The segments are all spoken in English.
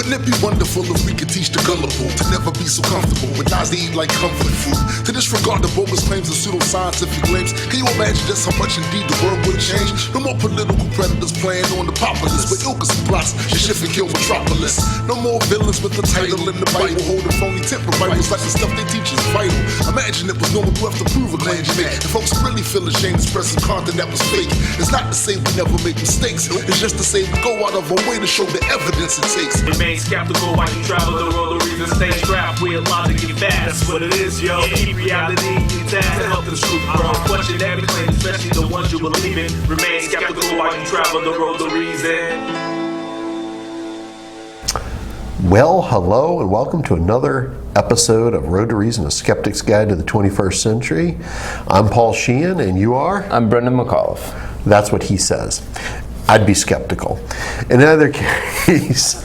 Wouldn't it be wonderful if we could teach the gullible to never be so comfortable with lies they eat like comfort food, to disregard the bogus claims and pseudoscientific claims? Can you imagine just how much indeed the world would change? No more political predators playing on the populace, but ilkas and plots to shift and kill metropolis. No more villains with the title in the Bible, holding phony temper Bibles like the stuff they teach is vital. Imagine it was normal to have to prove a claim you make, and folks really feel ashamed expressing content that was fake. It's not to say we never make mistakes, it's just to say we go out of our way to show the evidence it takes. Remain skeptical while you travel the road, the reason stay strapped with logic and facts. That's what it is, yo. Keep reality intact to help the truth grow. Question every claim, especially the ones you believe in. Remain skeptical while you travel the road, the reason. Well, hello and welcome to another episode of Road to Reason, a Skeptic's Guide to the 21st Century. I'm Paul Sheehan, and you are? I'm Brendan McAuliffe. That's what he says. I'd be skeptical. In either case,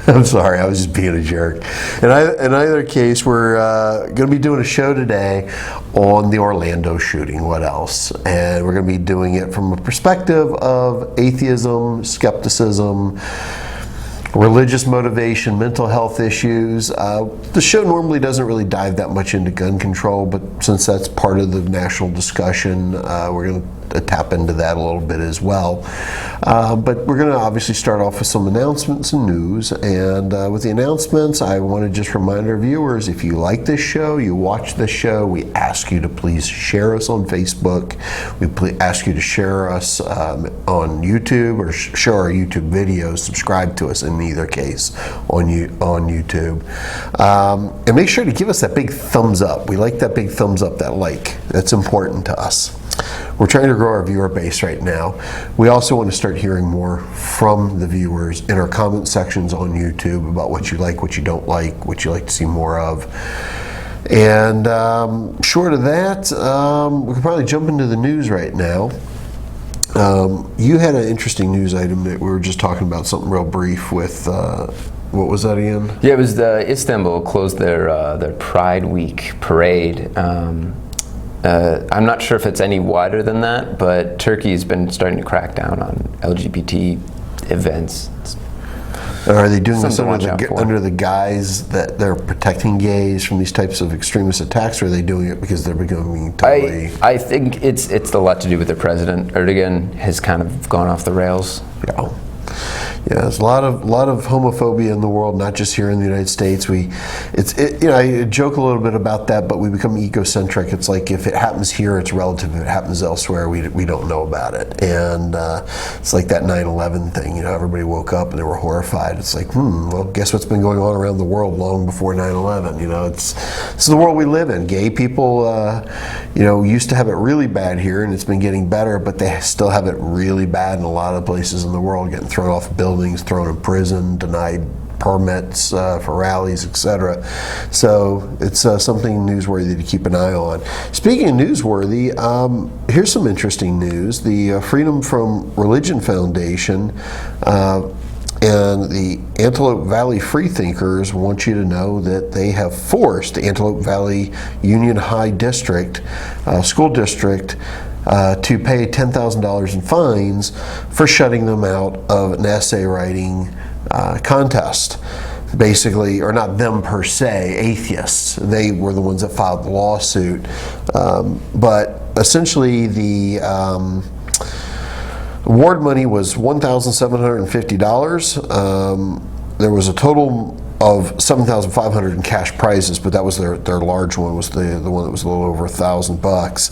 I'm sorry, I was just being a jerk. In either case, we're going to be doing a show today on the Orlando shooting. What else? And we're going to be doing it from a perspective of atheism, skepticism, religious motivation, mental health issues. The show normally doesn't really dive that much into gun control, but since that's part of the national discussion, we're going to tap into that a little bit as well. But we're going to obviously start off with some announcements and news. And with the announcements, I want to just remind our viewers, if you like this show, you watch this show, we ask you to please share us on Facebook. We ask you to share us on YouTube or share our YouTube videos. Subscribe to us in either case on YouTube. And make sure to give us that big thumbs up. We like that big thumbs up, that like. That's important to us. We're trying to grow our viewer base right now. We also want to start hearing more from the viewers in our comment sections on YouTube about what you like, what you don't like, what you like to see more of. And short of that, we could probably jump into the news right now. You had an interesting news item that we were just talking about, something real brief with, what was that again? Yeah, it was Istanbul closed their Pride Week parade. I'm not sure if it's any wider than that, but Turkey's been starting to crack down on LGBT events. Are they doing this under the guise that they're protecting gays from these types of extremist attacks, or are they doing it because they're becoming totally... I think it's a lot to do with their president. Erdogan has kind of gone off the rails. Yeah, there's a lot of homophobia in the world, not just here in the United States. I joke a little bit about that, but we become egocentric. It's like if it happens here, it's relative. If it happens elsewhere, we don't know about it. And it's like that 9/11 thing. Everybody woke up and they were horrified. It's like, well, guess what's been going on around the world long before 9/11? It's the world we live in. Gay people, used to have it really bad here, and it's been getting better, but they still have it really bad in a lot of places in the world, getting thrown off buildings, thrown in prison, denied permits for rallies, etc. So it's something newsworthy to keep an eye on. Speaking of newsworthy, here's some interesting news. The Freedom from Religion Foundation and the Antelope Valley Freethinkers want you to know that they have forced the Antelope Valley Union High District, school district, to pay $10,000 in fines for shutting them out of an essay writing contest. Basically, or not them per se, atheists. They were the ones that filed the lawsuit. But essentially, the award money was $1,750. There was a total of $7,500 in cash prizes, but that was their large one, was the one that was a little over $1,000.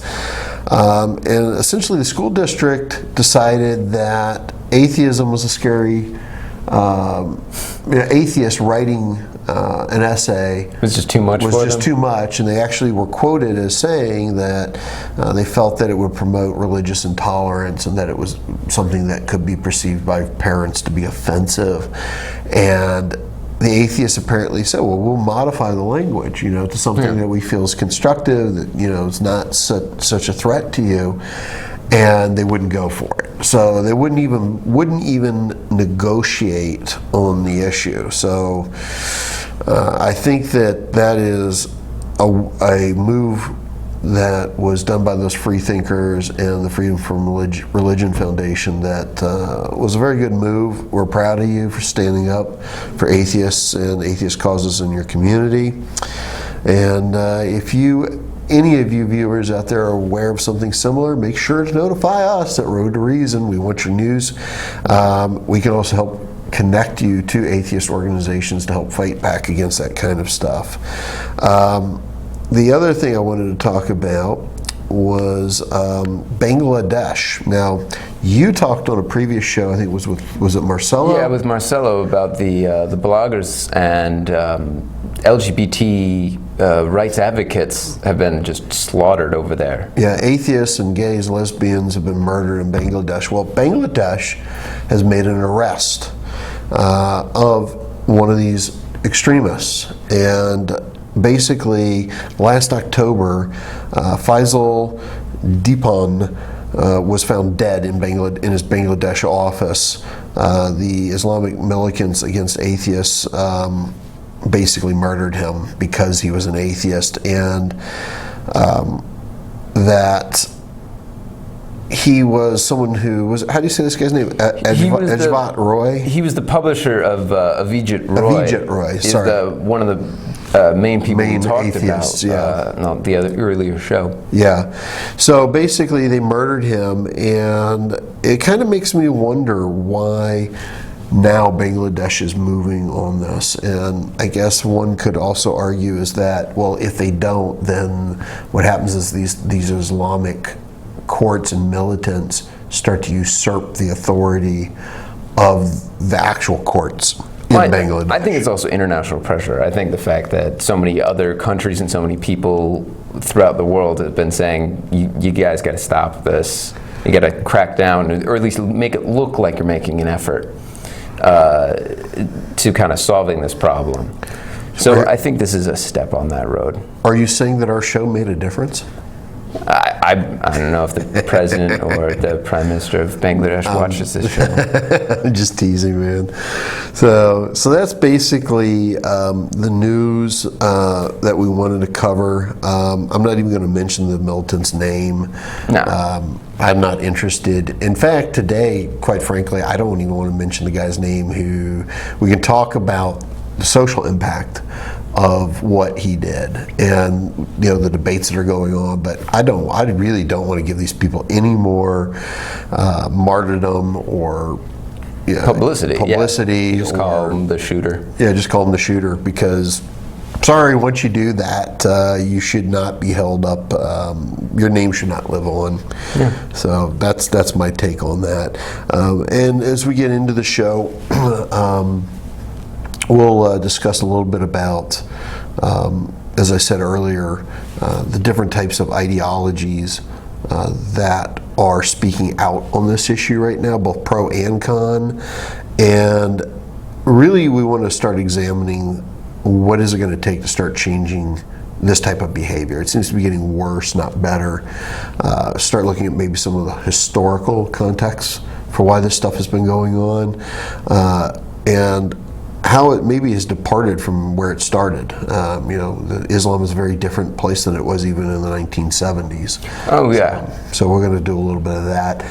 And essentially the school district decided that atheism was a scary, atheist writing an essay was just too much too much, and they actually were quoted as saying that they felt that it would promote religious intolerance and that it was something that could be perceived by parents to be offensive. And the atheists apparently said, well, we'll modify the language, to something that we feel is constructive, that, is not such a threat to you. And they wouldn't go for it. So they wouldn't even negotiate on the issue. So I think that is a move that was done by those free thinkers and the Freedom from Religion Foundation that was a very good move. We're proud of you for standing up for atheists and atheist causes in your community. And if any of you viewers out there are aware of something similar, make sure to notify us at Road to Reason. We want your news. We can also help connect you to atheist organizations to help fight back against that kind of stuff. The other thing I wanted to talk about was Bangladesh. Now, you talked on a previous show, I think it was it Marcelo? Yeah, with Marcelo about the bloggers and LGBT rights advocates have been just slaughtered over there. Yeah, atheists and gays, lesbians have been murdered in Bangladesh. Well, Bangladesh has made an arrest of one of these extremists, and basically last October, Faisal Deepan was found dead in his Bangladesh office. The Islamic militants against atheists basically murdered him because he was an atheist, and that he was someone who was, how do you say this guy's name? Ajvat Roy? He was the publisher of Avijit Roy. Avijit Roy, is sorry. One of the main people we talked atheists, about on the earlier show. Yeah. So basically they murdered him, and it kind of makes me wonder why now Bangladesh is moving on this. And I guess one could also argue is that, well, if they don't, then what happens is these Islamic courts and militants start to usurp the authority of the actual courts in Bangladesh. I think it's also international pressure. I think the fact that so many other countries and so many people throughout the world have been saying, you guys got to stop this. You got to crack down, or at least make it look like you're making an effort to kind of solving this problem. So I think this is a step on that road. Are you saying that our show made a difference? I don't know if the president or the prime minister of Bangladesh watches this show. I'm just teasing, man. So that's basically the news that we wanted to cover. I'm not even going to mention the militant's name. No. I'm not interested. In fact, today, quite frankly, I don't even want to mention the guy's name. Who we can talk about the social impact of what he did, and the debates that are going on. But I really don't want to give these people any more martyrdom or publicity. Yeah. Just call him the shooter. Yeah, just call him the shooter, because sorry, once you do that, you should not be held up. Your name should not live on. Yeah. So that's my take on that. And as we get into the show, we'll discuss a little bit about, as I said earlier, the different types of ideologies that are speaking out on this issue right now, both pro and con. And really, we want to start examining what is it going to take to start changing this type of behavior. It seems to be getting worse, not better. Start looking at maybe some of the historical context for why this stuff has been going on, and how it maybe has departed from where it started. Islam is a very different place than it was even in the 1970s. Oh, yeah. So we're going to do a little bit of that.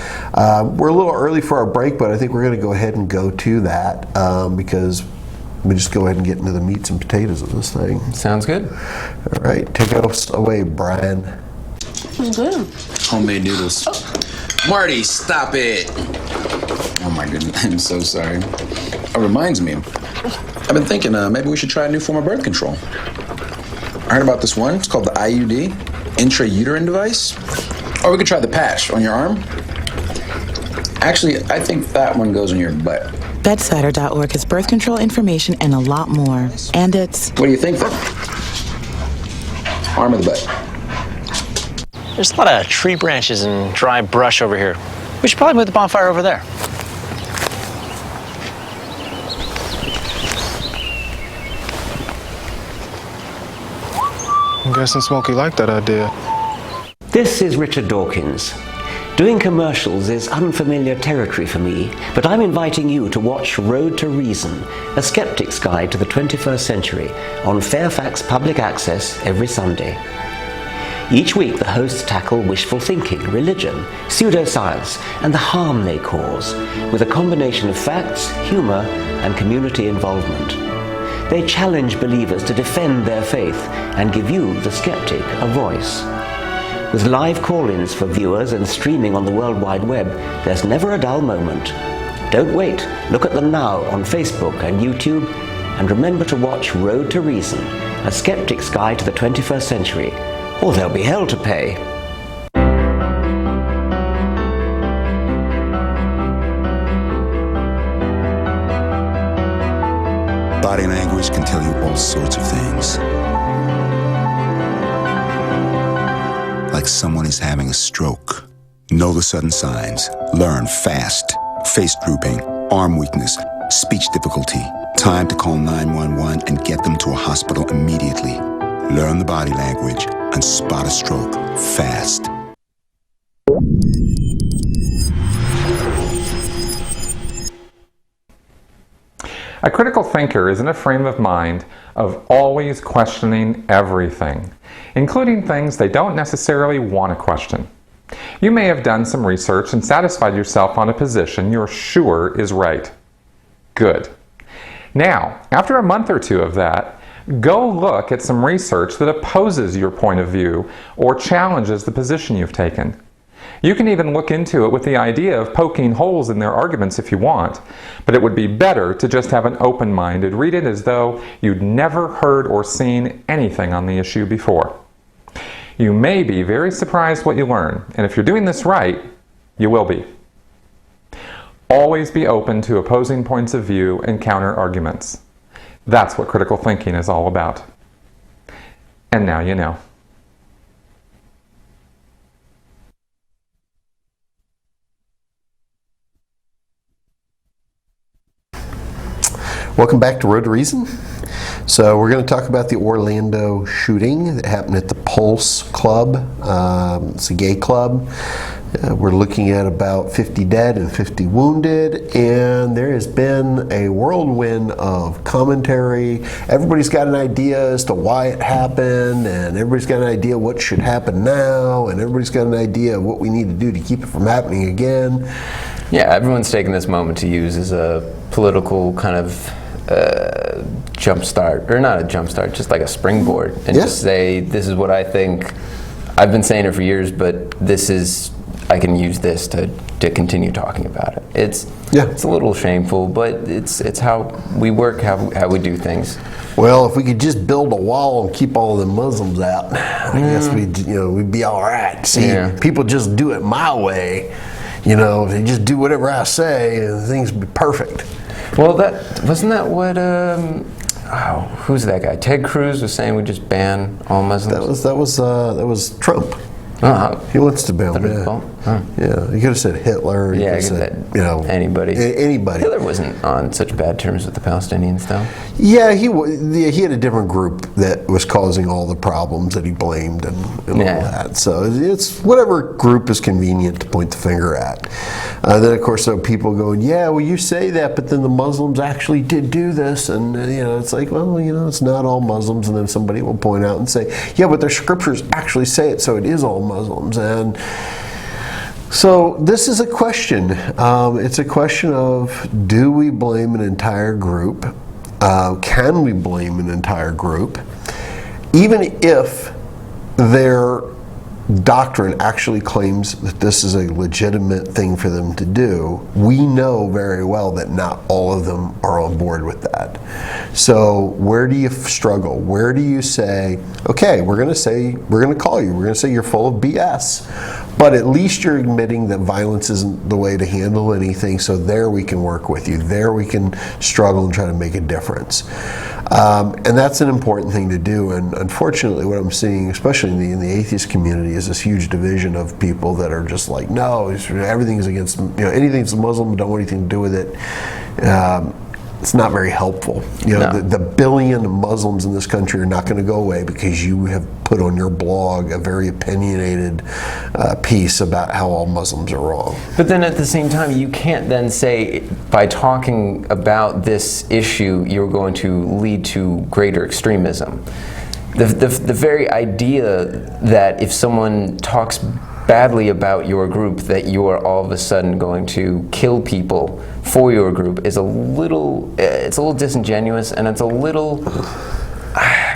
We're a little early for our break, but I think we're going to go ahead and go to that because we just go ahead and get into the meats and potatoes of this thing. Sounds good. All right, take us away, Brian. It's good. Homemade noodles. Marty, stop it. Oh my goodness, I'm so sorry. It reminds me, I've been thinking maybe we should try a new form of birth control. I heard about this one. It's called the IUD, intrauterine device. Or we could try the patch on your arm. Actually, I think that one goes on your butt. Bedsider.org has birth control information and a lot more. And it's... What do you think then? Arm or the butt? There's a lot of tree branches and dry brush over here. We should probably move the bonfire over there. I'm guessing Smokey liked that idea. This is Richard Dawkins. Doing commercials is unfamiliar territory for me, but I'm inviting you to watch Road to Reason, a skeptic's guide to the 21st century, on Fairfax Public Access every Sunday. Each week, the hosts tackle wishful thinking, religion, pseudoscience, and the harm they cause, with a combination of facts, humor, and community involvement. They challenge believers to defend their faith and give you, the skeptic, a voice. With live call-ins for viewers and streaming on the World Wide Web, there's never a dull moment. Don't wait. Look at them now on Facebook and YouTube, and remember to watch Road to Reason, A Skeptic's Guide to the 21st Century, or there'll be hell to pay. Body language can tell you all sorts of things. Like someone is having a stroke. Know the sudden signs. Learn fast. Face drooping, arm weakness, speech difficulty. Time to call 911 and get them to a hospital immediately. Learn the body language and spot a stroke fast. A critical thinker is in a frame of mind of always questioning everything, including things they don't necessarily want to question. You may have done some research and satisfied yourself on a position you're sure is right. Good. Now, after a month or two of that, go look at some research that opposes your point of view or challenges the position you've taken. You can even look into it with the idea of poking holes in their arguments if you want, but it would be better to just have an open mind and read it as though you'd never heard or seen anything on the issue before. You may be very surprised what you learn, and if you're doing this right, you will be. Always be open to opposing points of view and counter arguments. That's what critical thinking is all about. And now you know. Welcome back to Road to Reason. So we're going to talk about the Orlando shooting that happened at the Pulse Club. It's a gay club. We're looking at about 50 dead and 50 wounded, and there has been a whirlwind of commentary. Everybody's got an idea as to why it happened, and everybody's got an idea what should happen now, and everybody's got an idea of what we need to do to keep it from happening again. Yeah, everyone's taking this moment to use as a political kind of jump start, or not a jump start, just like a springboard, and just say, this is what I think. I've been saying it for years, but this is, I can use this to continue talking about it. It's a little shameful, but it's how we work, how we do things. Well, if we could just build a wall and keep all the Muslims out, I guess we'd be all right. See, people just do it my way. They just do whatever I say, and things will be perfect. Well, wasn't that what who's that guy? Ted Cruz was saying we just ban all Muslims. That was Trump. He wants to ban them. Yeah, you could have said Hitler. You could have said, anybody. Anybody. Hitler wasn't on such bad terms with the Palestinians, though. Yeah, he had a different group that was causing all the problems that he blamed and all that. So it's whatever group is convenient to point the finger at. Then of course there are people going, yeah, well you say that, but then the Muslims actually did do this, and it's like, well, it's not all Muslims, and then somebody will point out and say, yeah, but their scriptures actually say it, so it is all Muslims. And so this is a question. It's a question of, do we blame an entire group? Can we blame an entire group? Even if their doctrine actually claims that this is a legitimate thing for them to do, we know very well that not all of them are on board with that. So where do you struggle? Where do you say, okay, we're going to call you, we're going to say you're full of BS, but at least you're admitting that violence isn't the way to handle anything, so there we can work with you, there we can struggle and try to make a difference. And that's an important thing to do, and unfortunately what I'm seeing, especially in the atheist community, is this huge division of people that are just like, no, everything's against, anything's Muslim, don't want anything to do with it. It's not very helpful. The billion Muslims in this country are not going to go away because you have put on your blog a very opinionated piece about how all Muslims are wrong. But then at the same time, you can't then say, by talking about this issue, you're going to lead to greater extremism. the very idea that if someone talks badly about your group, that you are all of a sudden going to kill people for your group is it's a little disingenuous, and it's a little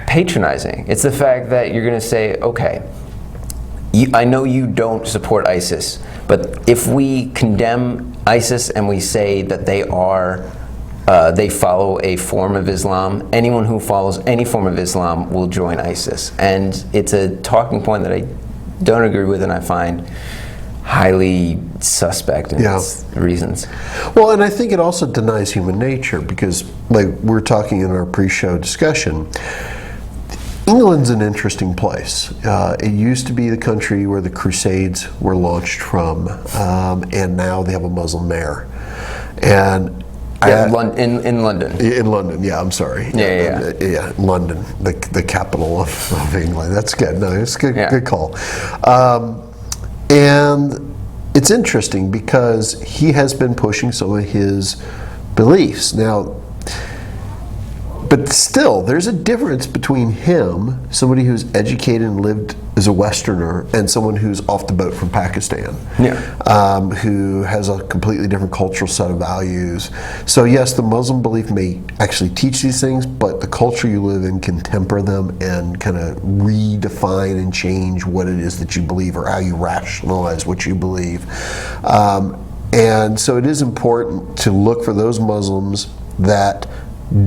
patronizing. It's the fact that you're going to say, okay, I know you don't support ISIS, but if we condemn ISIS and we say that they follow a form of Islam, anyone who follows any form of Islam will join ISIS. And it's a talking point that I don't agree with, and I find highly suspect in its reasons. Well, and I think it also denies human nature, because like we're talking in our pre-show discussion, England's an interesting place. It used to be the country where the Crusades were launched from, and now they have a Muslim mayor. And in London. In London, yeah, I'm sorry. Yeah, London, the capital of England. That's good. No, it's good. Yeah. Good call. And it's interesting because he has been pushing some of his beliefs. Now, but still, there's a difference between him, somebody who's educated and lived as a Westerner, and someone who's off the boat from Pakistan, who has a completely different cultural set of values. So yes, the Muslim belief may actually teach these things, but the culture you live in can temper them and kind of redefine and change what it is that you believe, or how you rationalize what you believe. And so it is important to look for those Muslims that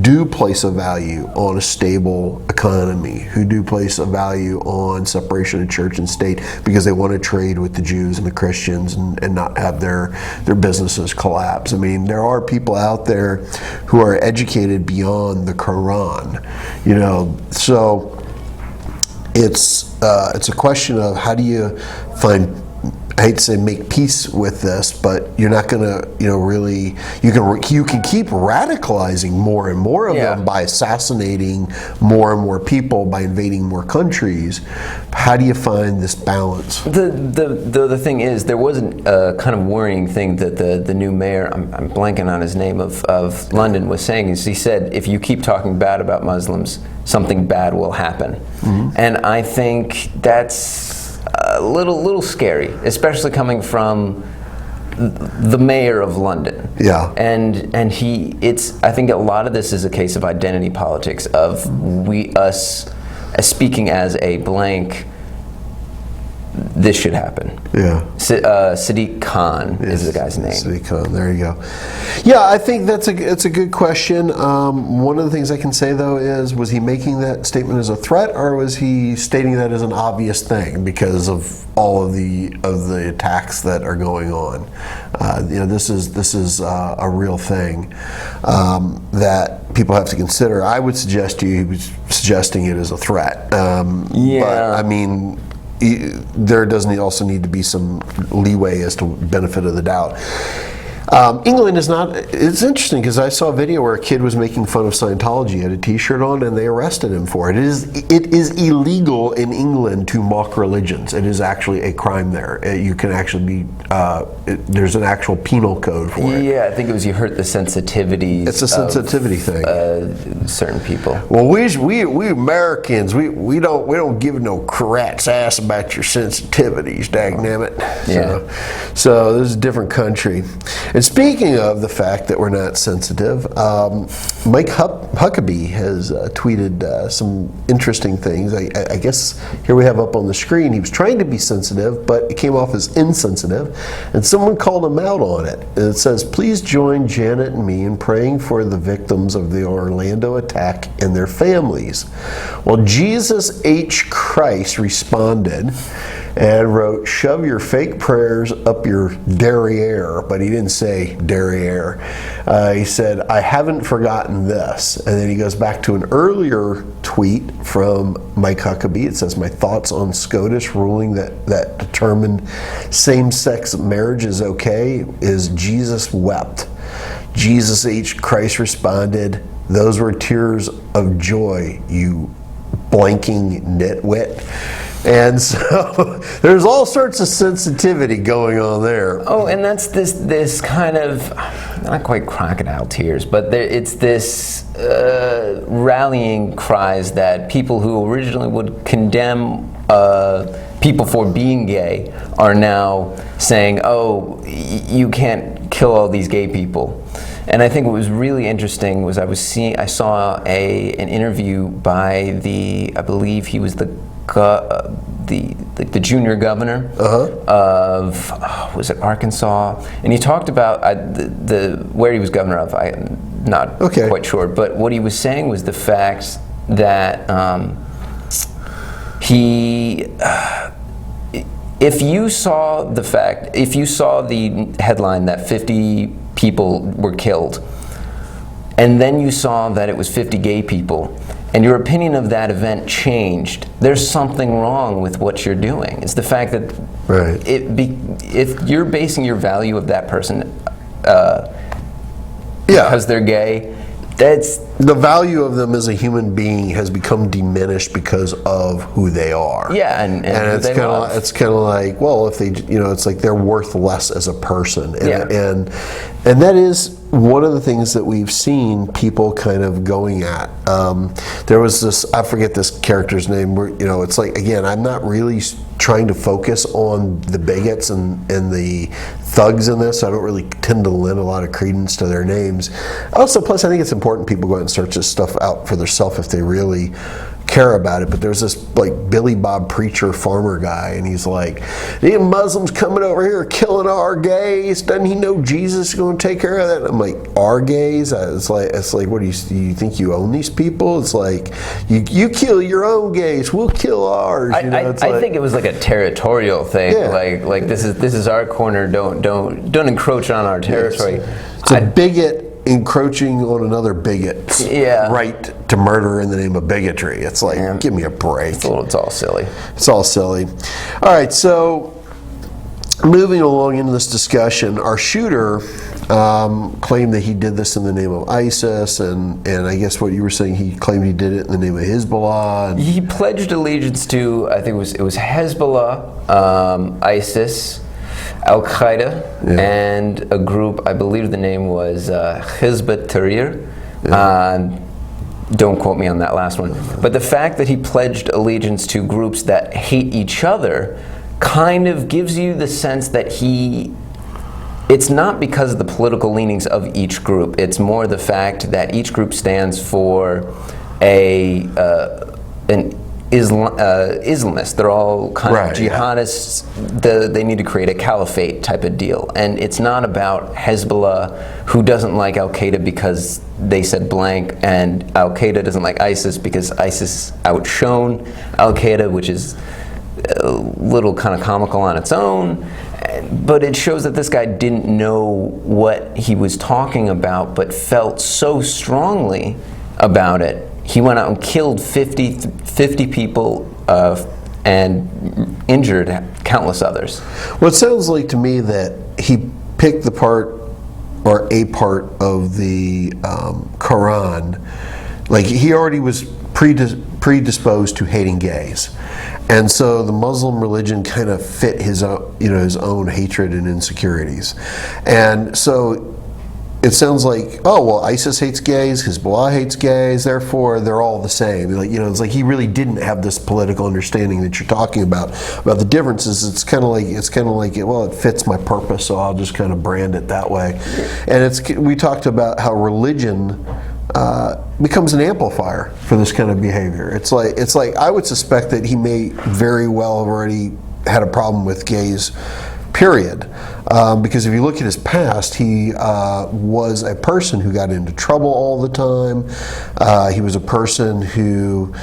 do place a value on a stable economy, who do place a value on separation of church and state, because they want to trade with the Jews and the Christians and not have their businesses collapse. I mean, there are people out there who are educated beyond the Quran, so it's a question of how do you find, I hate to say make peace with this, but you're not going to, really, you can keep radicalizing more and more of them by assassinating more and more people, by invading more countries. How do you find this balance? The thing is, there was a kind of worrying thing that the new mayor, I'm blanking on his name, of London was saying, is he said, if you keep talking bad about Muslims, something bad will happen. Mm-hmm. And I think that's a little scary, especially coming from the mayor of London. Yeah. And I think a lot of this is a case of identity politics, of us speaking as a blank, this should happen. Yeah. Sadiq Khan is the guy's name. Sadiq Khan, there you go. Yeah, I think it's a good question. One of the things I can say, though, is, was he making that statement as a threat, or was he stating that as an obvious thing because of all of the attacks that are going on? This is a real thing that people have to consider. I would suggest he was suggesting it as a threat. But I mean, there doesn't also need to be some leeway as to benefit of the doubt. England is not, it's interesting because I saw a video where a kid was making fun of Scientology, had a t-shirt on, and they arrested him for it. It is illegal in England to mock religions. It is actually a crime there. You can actually be, there's an actual penal code for it. Yeah, I think it was you hurt the sensitivities. It's a sensitivity thing. Certain people. Well, we Americans, we don't give no rat's ass about your sensitivities, dagnammit. Yeah. So this is a different country. And speaking of the fact that we're not sensitive, Mike Huckabee has tweeted some interesting things. I guess here we have up on the screen, he was trying to be sensitive, but it came off as insensitive, and someone called him out on it. And it says, please join Janet and me in praying for the victims of the Orlando attack and their families. Well, Jesus H. Christ responded and wrote, shove your fake prayers up your derriere, but he didn't say derriere. He said, I haven't forgotten this. And then he goes back to an earlier tweet from Mike Huckabee. It says, my thoughts on SCOTUS ruling that determined same-sex marriage is okay is Jesus wept. Jesus H. Christ responded, those were tears of joy, you blanking nitwit. And so there's all sorts of sensitivity going on there. Oh, and that's this kind of, not quite crocodile tears, but it's this rallying cries that people who originally would condemn people for being gay are now saying, oh, you can't kill all these gay people. And I think what was really interesting was I saw an interview by I believe he was the junior governor of was it Arkansas, and he talked about where he was governor of. I'm not quite sure, but what he was saying was the fact that if you saw the headline that 50 people were killed, and then you saw that it was 50 gay people, and your opinion of that event changed, there's something wrong with what you're doing. It's the fact that if you're basing your value of that person because they're gay, that's the value of them as a human being has become diminished because of who they are. Yeah, and it's kind of like, well, if they, it's like they're worth less as a person, and that is one of the things that we've seen people kind of going at. There was this, I forget this character's name, where it's like, again, I'm not really trying to focus on the bigots and the thugs in this. So I don't really tend to lend a lot of credence to their names. Also, plus, I think it's important people go out and search this stuff out for themselves if they really care about it. But there's this like Billy Bob preacher farmer guy, and he's like, "The Muslims coming over here killing our gays. Doesn't he know Jesus is going to take care of that?" And I'm like, "Our gays?" It's like, what do you think you own these people? It's like you kill your own gays, we'll kill ours. I think it was like a territorial thing. Like this is our corner. Don't encroach on our territory. It's a bigot encroaching on another bigot's right to murder in the name of bigotry. It's like, give me a break. It's all silly. It's all silly. All right, so moving along into this discussion, our shooter claimed that he did this in the name of ISIS, and I guess what you were saying, he claimed he did it in the name of Hezbollah. He pledged allegiance to, I think it was Hezbollah, ISIS, Al-Qaeda, and a group, I believe the name was Hizb ut-Tahrir. Don't quote me on that last one. But the fact that he pledged allegiance to groups that hate each other kind of gives you the sense that it's not because of the political leanings of each group. It's more the fact that each group stands for an Islamist. They're all kind of jihadists. They need to create a caliphate type of deal. And it's not about Hezbollah, who doesn't like Al-Qaeda because they said blank, and Al-Qaeda doesn't like ISIS because ISIS outshone Al-Qaeda, which is a little kind of comical on its own. But it shows that this guy didn't know what he was talking about, but felt so strongly about it. He went out and killed 50 people and injured countless others. Well, it sounds like to me that he picked the part or a part of the Quran, like he already was predisposed to hating gays. And so the Muslim religion kind of fit his own hatred and insecurities. And so it sounds like, oh, well, ISIS hates gays, Hezbollah hates gays, therefore they're all the same. It's like he really didn't have this political understanding that you're talking about the differences. It's kind of like, well, it fits my purpose, so I'll just kind of brand it that way. And we talked about how religion becomes an amplifier for this kind of behavior. It's like I would suspect that he may very well have already had a problem with gays, period. Because if you look at his past, he was a person who got into trouble all the time. He was a person who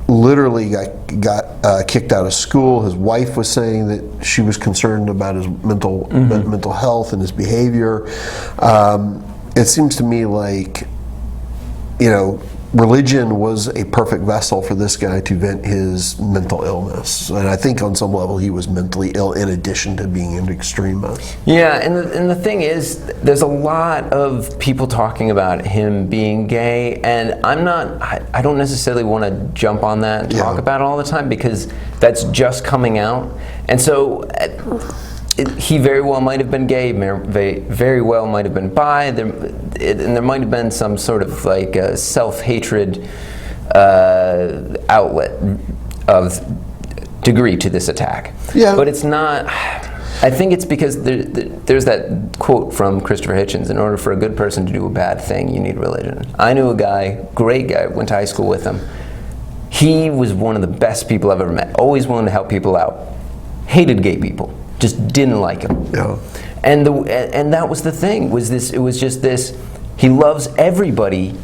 literally got kicked out of school. His wife was saying that she was concerned about his mental health and his behavior. It seems to me like, religion was a perfect vessel for this guy to vent his mental illness. And I think on some level he was mentally ill in addition to being an extremist. Yeah, and the thing is, there's a lot of people talking about him being gay, and I don't necessarily want to jump on that and talk about it all the time, because that's just coming out. And so he very well might have been gay, very well might have been bi, and there might have been some sort of like self-hatred outlet of degree to this attack. Yeah. But it's not. I think it's because there's that quote from Christopher Hitchens: "In order for a good person to do a bad thing, you need religion." I knew a guy, great guy, went to high school with him. He was one of the best people I've ever met. Always willing to help people out. Hated gay people. Just didn't like them. Yeah. And that was the thing. It was just this. He loves everybody,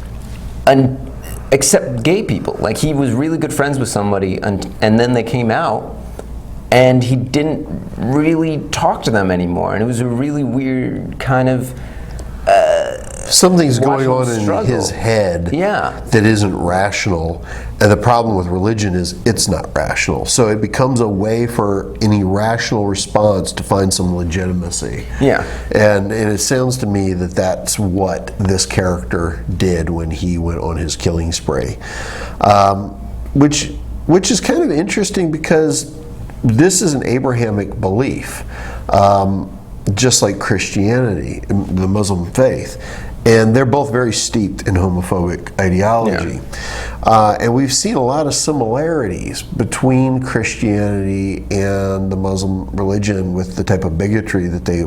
except gay people. Like, he was really good friends with somebody, and then they came out, and he didn't really talk to them anymore. And it was a really weird kind of. Something's going on in struggle. his head Yeah. that isn't rational, and the problem with religion is it's not rational. So it becomes a way for an irrational response to find some legitimacy. Yeah. And it sounds to me that that's what this character did when he went on his killing spree, which is kind of interesting because this is an Abrahamic belief, just like Christianity, the Muslim faith. And they're both very steeped in homophobic ideology. Yeah. And we've seen a lot of similarities between Christianity and the Muslim religion with the type of bigotry that they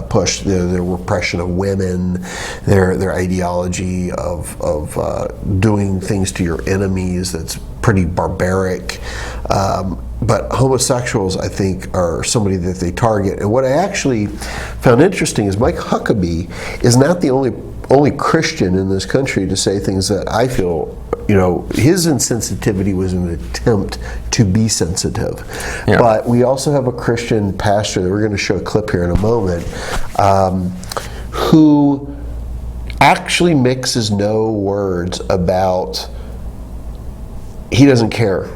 push, their repression of women, their ideology of doing things to your enemies that's pretty barbaric. But homosexuals, I think, are somebody that they target. And what I actually found interesting is Mike Huckabee is not the only Christian in this country to say things that I feel, his insensitivity was an attempt to be sensitive. Yeah. But we also have a Christian pastor that we're going to show a clip here in a moment, who actually mixes no words about, he doesn't care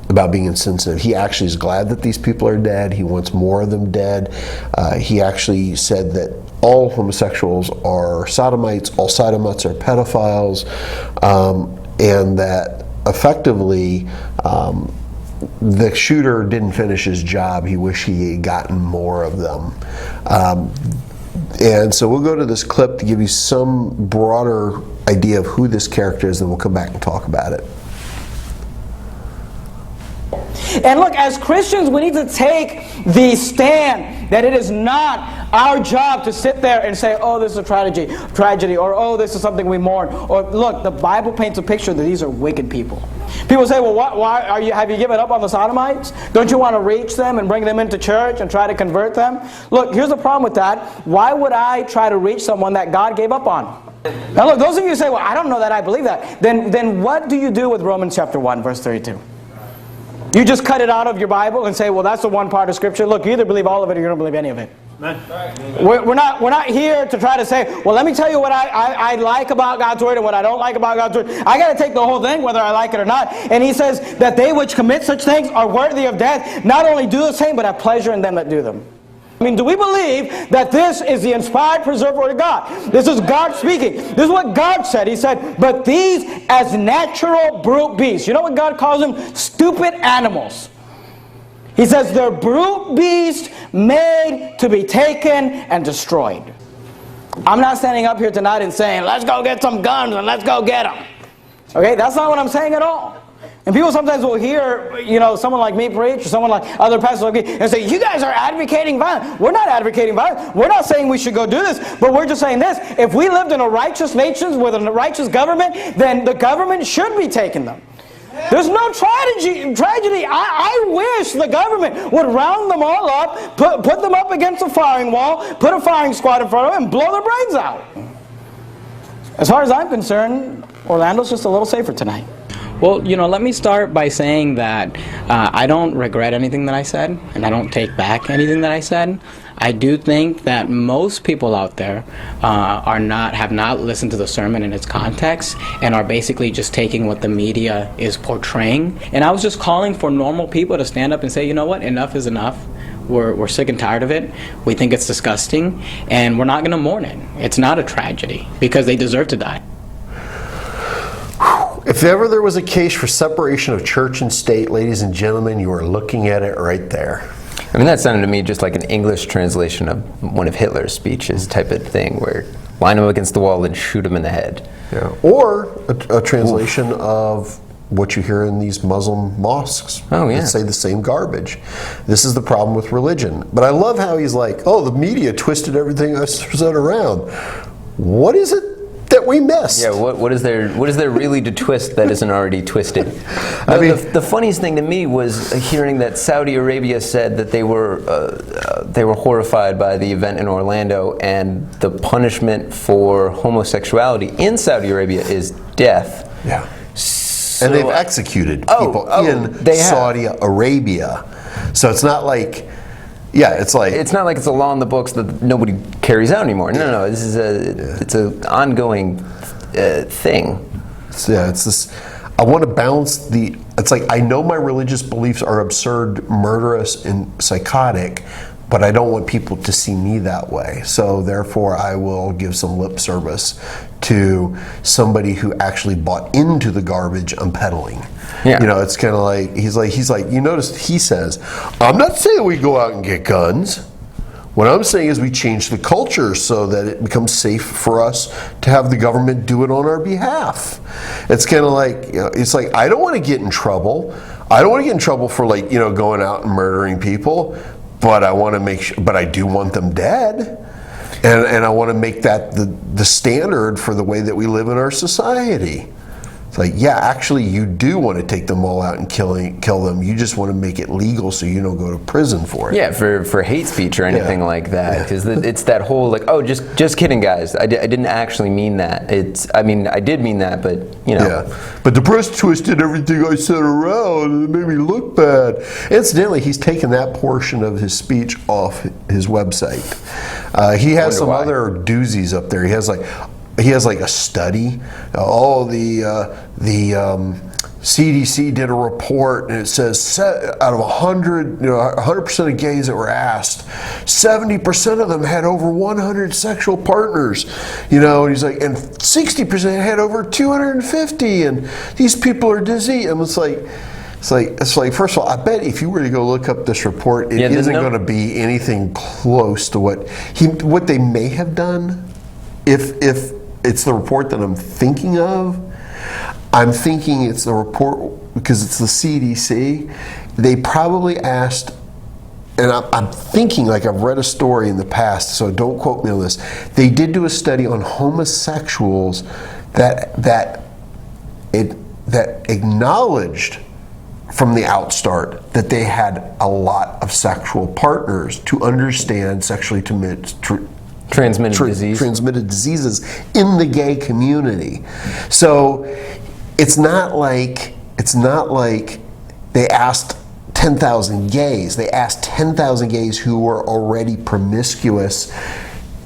about being insensitive. He actually is glad that these people are dead. He wants more of them dead. He actually said that all homosexuals are sodomites, all sodomites are pedophiles, and that effectively the shooter didn't finish his job. He wished he had gotten more of them. And so we'll go to this clip to give you some broader idea of who this character is, and we'll come back and talk about it. And look, as Christians, we need to take the stand that it is not our job to sit there and say, oh, this is a tragedy, or oh, this is something we mourn. Or look, the Bible paints a picture that these are wicked people. People say, well, why have you given up on the sodomites? Don't you want to reach them and bring them into church and try to convert them? Look, here's the problem with that. Why would I try to reach someone that God gave up on? Now look, those of you who say, well, I don't know that I believe that. Then what do you do with Romans chapter 1, verse 32? You just cut it out of your Bible and say, well, that's the one part of Scripture. Look, you either believe all of it or you don't believe any of it. We're not here to try to say, well, let me tell you what I like about God's Word and what I don't like about God's Word. I got to take the whole thing, whether I like it or not. And he says that they which commit such things are worthy of death, not only do the same, but have pleasure in them that do them. I mean, do we believe that this is the inspired, preserved Word of God? This is God speaking. This is what God said. He said, but these as natural brute beasts. You know what God calls them? Stupid animals. He says they're brute beasts made to be taken and destroyed. I'm not standing up here tonight and saying, let's go get some guns and let's go get them. Okay, that's not what I'm saying at all. And people sometimes will hear, someone like me preach, or someone like other pastors like me, and say, you guys are advocating violence. We're not advocating violence. We're not saying we should go do this, but we're just saying this. If we lived in a righteous nation with a righteous government, then the government should be taking them. There's no tragedy. I wish the government would round them all up, put them up against a firing wall, put a firing squad in front of them, and blow their brains out. As far as I'm concerned, Orlando's just a little safer tonight. Well, let me start by saying that I don't regret anything that I said, and I don't take back anything that I said. I do think that most people out there have not listened to the sermon in its context and are basically just taking what the media is portraying. And I was just calling for normal people to stand up and say, you know what, enough is enough. We're sick and tired of it. We think it's disgusting, and we're not going to mourn it. It's not a tragedy, because they deserve to die. If ever there was a case for separation of church and state, ladies and gentlemen, you are looking at it right there. I mean, that sounded to me just like an English translation of one of Hitler's speeches type of thing, where line them against the wall and shoot them in the head. Yeah. Or a translation of what you hear in these Muslim mosques that say the same garbage. This is the problem with religion. But I love how he's like, oh, the media twisted everything I said around. What is it that we missed? Yeah, what is there really to twist that isn't already twisted? I mean, the funniest thing to me was hearing that Saudi Arabia said that they were horrified by the event in Orlando, and the punishment for homosexuality in Saudi Arabia is death. Yeah. And they've executed people in Saudi Arabia. So it's not like, it's not like it's a law in the books that nobody carries out anymore. No, this is it's an ongoing thing. It's this. I want to balance it's like, I know my religious beliefs are absurd, murderous, and psychotic, but I don't want people to see me that way. So therefore, I will give some lip service to somebody who actually bought into the garbage I'm peddling. Yeah. You know, it's kind of like, he's like, you notice he says, I'm not saying we go out and get guns. What I'm saying is we change the culture so that it becomes safe for us to have the government do it on our behalf. It's kind of like, it's like, I don't want to get in trouble. I don't want to get in trouble for going out and murdering people. But I want to make sure, but I do want them dead, and I want to make that the standard for the way that we live in our society. It's like, actually, you do want to take them all out and kill them. You just want to make it legal so you don't go to prison for it. Yeah, for hate speech or anything like that. Because it's that whole just kidding, guys. I didn't actually mean that. I did mean that, but Yeah, but the press twisted everything I said around, and it made me look bad. Incidentally, he's taken that portion of his speech off his website. He has some other doozies up there. He has a study. The CDC did a report, and it says out of 100% of gays that were asked, 70% of them had over 100 sexual partners. And he's like, and 60% had over 250, and these people are dizzy. And it's like, first of all, I bet if you were to go look up this report, it isn't going to be anything close to what they may have done. If it's the report that I'm thinking of, I'm thinking it's the report because it's the CDC. They probably asked, and I'm thinking like I've read a story in the past, so don't quote me on this. They did do a study on homosexuals that acknowledged from the outstart that they had a lot of sexual partners to understand sexually transmitted diseases in the gay community. So it's not like they asked 10,000 gays. They asked 10,000 gays who were already promiscuous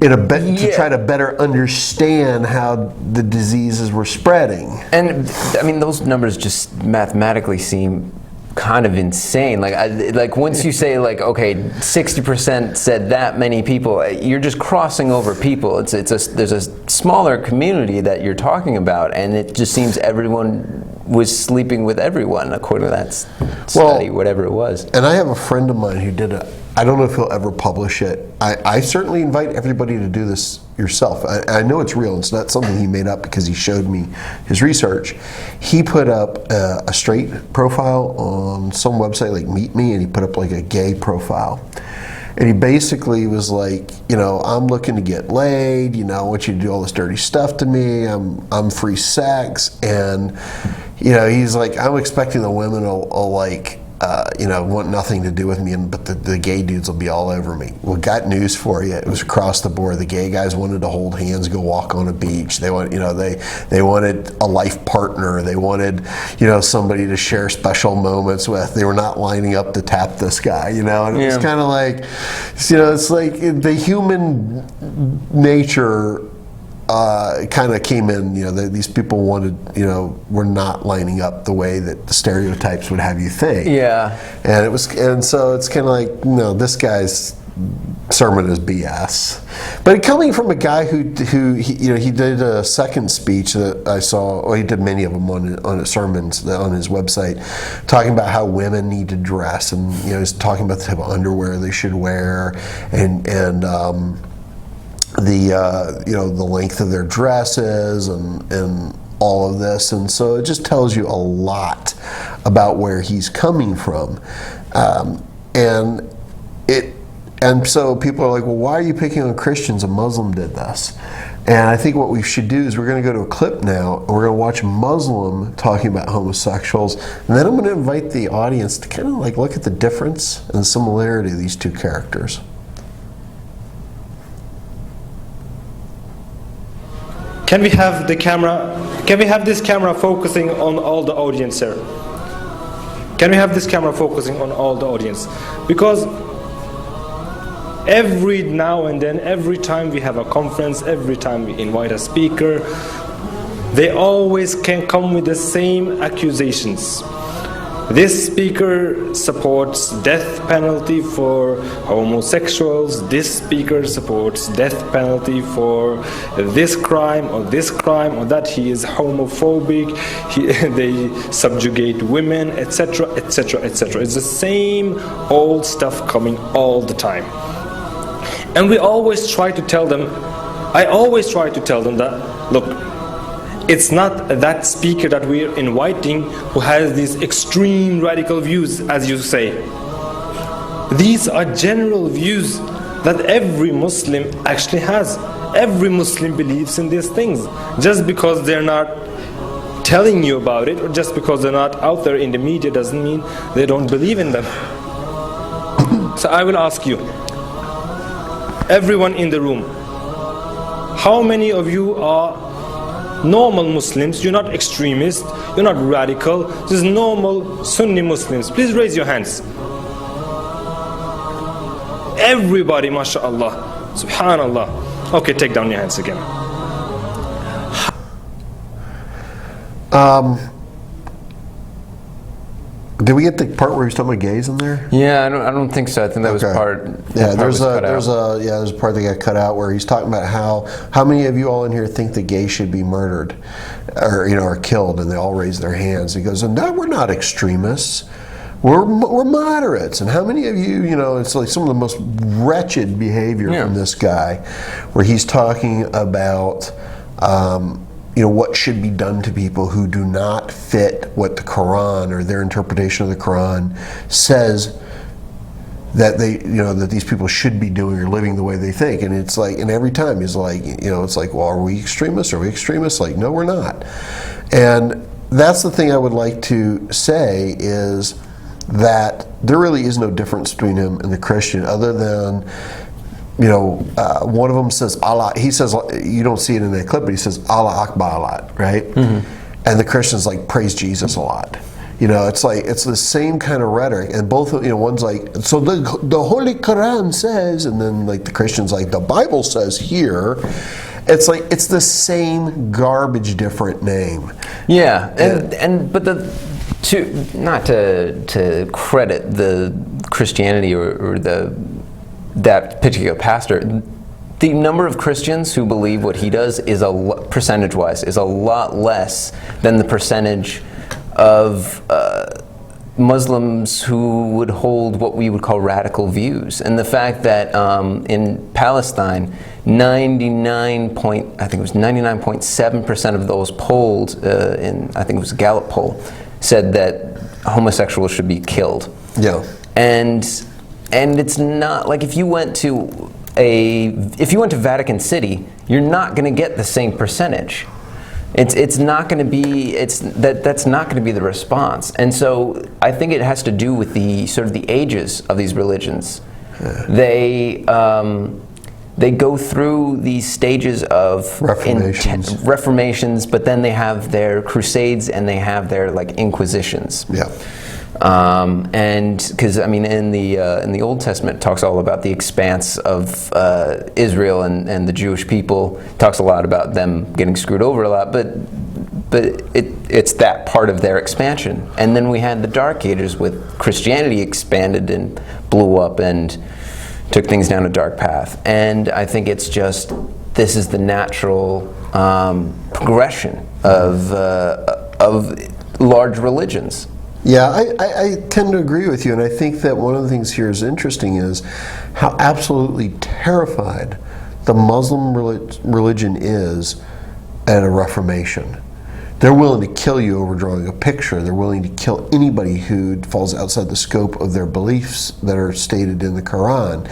to try to better understand how the diseases were spreading. And I mean, those numbers just mathematically seem kind of insane. Like once you say okay, 60% said that many people, you're just crossing over people. There's a smaller community that you're talking about, and it just seems everyone was sleeping with everyone according to that study, whatever it was. And I have a friend of mine who did I don't know if he'll ever publish it. I certainly invite everybody to do this yourself. I know it's real. It's not something he made up because he showed me his research. He put up a straight profile on some website like Meet Me, and he put up like a gay profile. And he basically was like, I'm looking to get laid, I want you to do all this dirty stuff to me, I'm free sex, and he's like, I'm expecting the women will want nothing to do with me, but the gay dudes will be all over me. Well, got news for you. It was across the board. The gay guys wanted to hold hands, go walk on a beach. They want, they wanted a life partner. They wanted, somebody to share special moments with. They were not lining up to tap this guy, and it was kind of like, it's like the human nature kind of came in, these people wanted, were not lining up the way that the stereotypes would have you think. Yeah. And so it's kind of like, this guy's sermon is BS. But coming from a guy who he did a second speech that I saw, or he did many of them on his sermons on his website, talking about how women need to dress, and he's talking about the type of underwear they should wear, and the length of their dresses, and all of this, and so it just tells you a lot about where he's coming from, and so people are like, well, why are you picking on Christians? A Muslim did this. And I think what we should do is we're going to go to a clip now, and we're going to watch a Muslim talking about homosexuals, and then I'm going to invite the audience to kind of like look at the difference and the similarity of these two characters. Can we have the camera? Can we have this camera focusing on all the audience here? Can we have this camera focusing on all the audience? Because every now and then, every time we have a conference, every time we invite a speaker, they always can come with the same accusations. This speaker supports death penalty for homosexuals. This speaker supports death penalty for this crime or that. He is homophobic. They subjugate women, etc., etc., etc. It's the same old stuff coming all the time. And we always try to tell them, I always try to tell them that, look, it's not that speaker that we're inviting who has these extreme radical views, as you say. These are general views that every Muslim actually has. Every Muslim believes in these things. Just because they're not telling you about it, or just because they're not out there in the media, doesn't mean they don't believe in them. So I will ask you, everyone in the room, how many of you are normal Muslims? You're not extremists, you're not radical, just normal Sunni Muslims. Please raise your hands. Everybody, mashallah, subhanallah. Okay, take down your hands again. Did we get the part where he's talking about gays in there? Yeah, I don't think so. I think that was part. Yeah, there's a part that got cut out where he's talking about how many of you all in here think that gays should be murdered, or killed, and they all raise their hands. He goes, no, we're not extremists. We're moderates. And how many of you, it's like some of the most wretched behavior from this guy, where he's talking about what should be done to people who do not fit what the Quran or their interpretation of the Quran says that that these people should be doing or living the way they think. And it's like, and every time he's like, it's like, well, are we extremists? Are we extremists? Like, no, we're not. And that's the thing I would like to say, is that there really is no difference between him and the Christian, other than one of them says Allah. He says, you don't see it in that clip, but he says Allah Akbar a lot, right? Mm-hmm. And the Christian's like, praise Jesus a lot. It's like, it's the same kind of rhetoric, and both, one's like, so the Holy Quran says, and then like the Christian's like, the Bible says here. It's like, it's the same garbage, different name. Yeah, but not to credit the Christianity or that particular pastor, the number of Christians who believe what he does is percentage-wise is a lot less than the percentage of Muslims who would hold what we would call radical views. And the fact that in Palestine, 99.7% of those polled in, I think it was a Gallup poll, said that homosexuals should be killed. Yeah. And it's not like if you went to Vatican City, you're not going to get the same percentage. It's not going to be that's not going to be the response. And so I think it has to do with the sort of the ages of these religions. Yeah. They go through these stages of reformations, but then they have their crusades and they have their like inquisitions. Yeah. And because in the Old Testament it talks all about the expanse of Israel and the Jewish people. It talks a lot about them getting screwed over a lot, but it's that part of their expansion. And then we had the Dark Ages with Christianity expanded and blew up and took things down a dark path. And I think it's just, this is the natural progression of large religions. Yeah, I tend to agree with you, and I think that one of the things here is interesting is how absolutely terrified the Muslim religion is at a Reformation. They're willing to kill you over drawing a picture. They're willing to kill anybody who falls outside the scope of their beliefs that are stated in the Quran.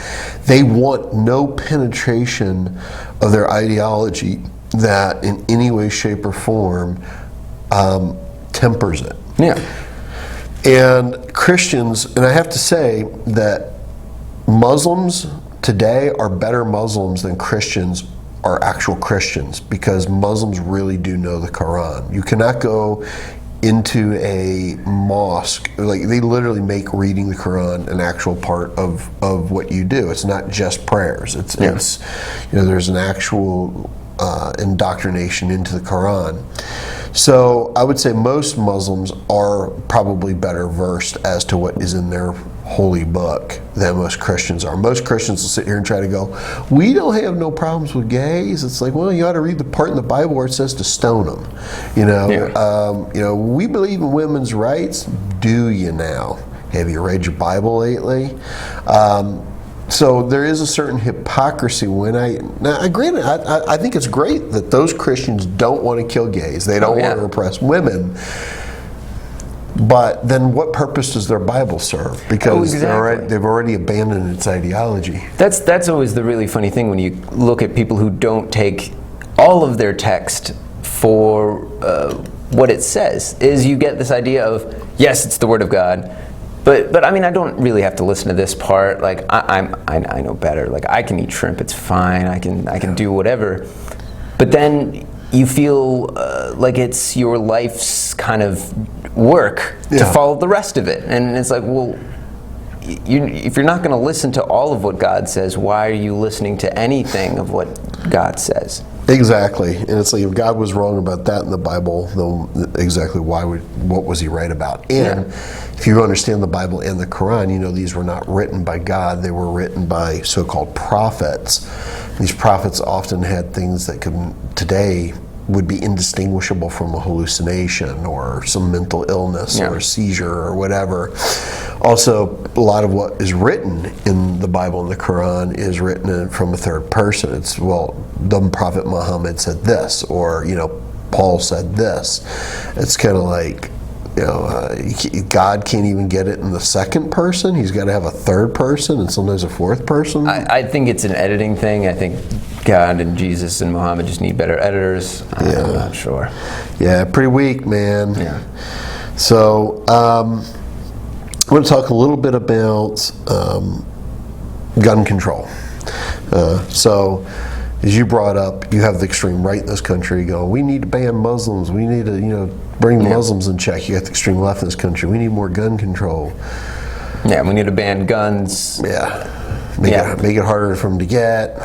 They want no penetration of their ideology that in any way, shape, or form tempers it. Yeah. And Christians, and I have to say that Muslims today are better Muslims than Christians are actual Christians, because Muslims really do know the Quran. You cannot go into a mosque, like they literally make reading the Quran an actual part of what you do. It's not just prayers. It's there's an actual indoctrination into the Quran. So I would say most Muslims are probably better versed as to what is in their holy book than most Christians are. Most Christians will sit here and try to go, we don't have no problems with gays. It's like, well, you ought to read the part in the Bible where it says to stone them. We believe in women's rights. Do you now? Have you read your Bible lately? So there is a certain hypocrisy when I think it's great that those Christians don't want to kill gays. They don't want to oppress women. But then what purpose does their Bible serve? Because they've already abandoned its ideology. That's always the really funny thing when you look at people who don't take all of their text for what it says, is you get this idea of, yes, it's the Word of God, but I mean, I don't really have to listen to this part. Like I know better. Like I can eat shrimp, it's fine. I can do whatever. But then you feel like it's your life's kind of work to follow the rest of it, and it's like, well, if you're not going to listen to all of what God says, why are you listening to anything of what God says? Exactly, and it's like if God was wrong about that in the Bible, then exactly what was He right about? And if you understand the Bible and the Quran, you know these were not written by God; they were written by so-called prophets. These prophets often had things that today would be indistinguishable from a hallucination or some mental illness or a seizure or whatever. Also, a lot of what is written in the Bible and the Quran is written from a third person. It's, well, the Prophet Muhammad said this, or, Paul said this. It's kind of like, God can't even get it in the second person. He's got to have a third person and sometimes a fourth person. I think it's an editing thing. I think God and Jesus and Muhammad just need better editors. I'm not sure. Yeah, pretty weak, man. Yeah. So, I'm going to talk a little bit about gun control. So, as you brought up, you have the extreme right in this country going, we need to ban Muslims. We need to, bring the Muslims in check. You got the extreme left in this country. We need more gun control. Yeah, we need to ban guns. Yeah. Make it harder for them to get.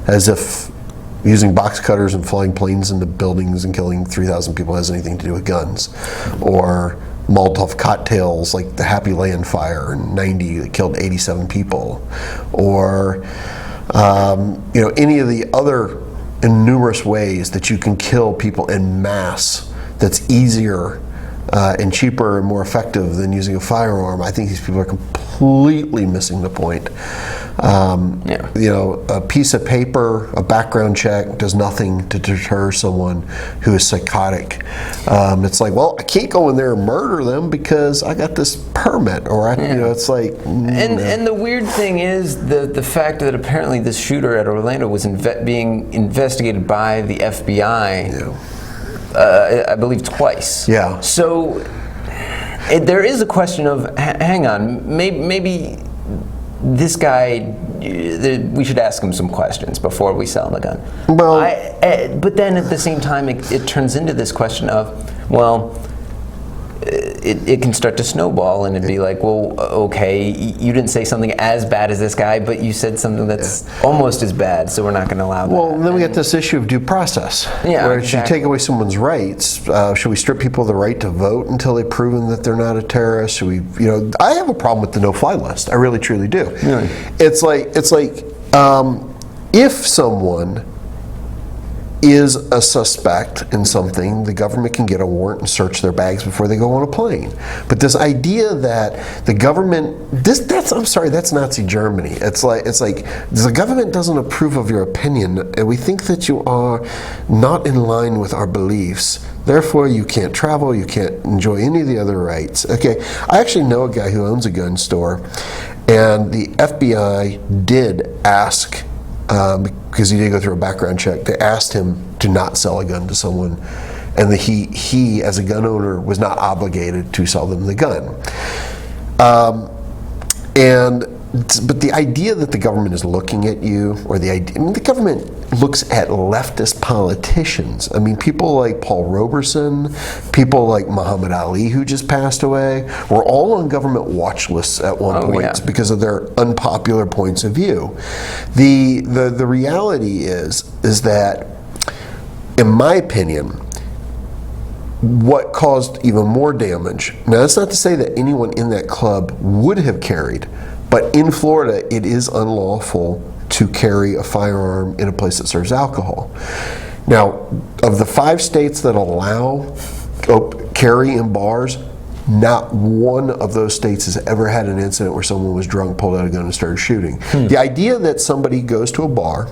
As if using box cutters and flying planes into buildings and killing 3,000 people has anything to do with guns. Or Molotov cocktails like the Happy Land fire in '90 that killed 87 people. Or, any of the other numerous ways that you can kill people en masse that's easier and cheaper and more effective than using a firearm. I think these people are completely missing the point. A piece of paper, a background check does nothing to deter someone who is psychotic. It's like, well, I can't go in there and murder them because I got this permit, or it's like. And the weird thing is the fact that apparently this shooter at Orlando was being investigated by the FBI. I believe twice. Yeah. So there is a question of, hang on, maybe this guy, we should ask him some questions before we sell him a gun. Well, but then at the same time, it turns into this question of, well, it can start to snowball, and it'd be like, well, okay, you didn't say something as bad as this guy, but you said something that's almost as bad, so we're not going to allow that. Well, then we get this issue of due process. Yeah, where exactly. you take away someone's rights. Should we strip people of the right to vote until they've proven that they're not a terrorist? Should we, I have a problem with the no-fly list. I really, truly do. Really? It's like if someone is a suspect in something, the government can get a warrant and search their bags before they go on a plane. But this idea that the government, I'm sorry, that's Nazi Germany. It's like the government doesn't approve of your opinion, and we think that you are not in line with our beliefs. Therefore, you can't travel, you can't enjoy any of the other rights. Okay, I actually know a guy who owns a gun store, and the FBI did ask, because he did go through a background check, they asked him to not sell a gun to someone, and that he as a gun owner was not obligated to sell them the gun. But the idea that the government is looking at you, or the government looks at leftist politicians. I mean, people like Paul Robeson, people like Muhammad Ali, who just passed away, were all on government watch lists at one point because of their unpopular points of view. The reality is that, in my opinion, what caused even more damage. Now, that's not to say that anyone in that club would have carried, but in Florida, it is unlawful to carry a firearm in a place that serves alcohol. Now, of the 5 states that allow carry in bars, not one of those states has ever had an incident where someone was drunk, pulled out a gun, and started shooting. The idea that somebody goes to a bar,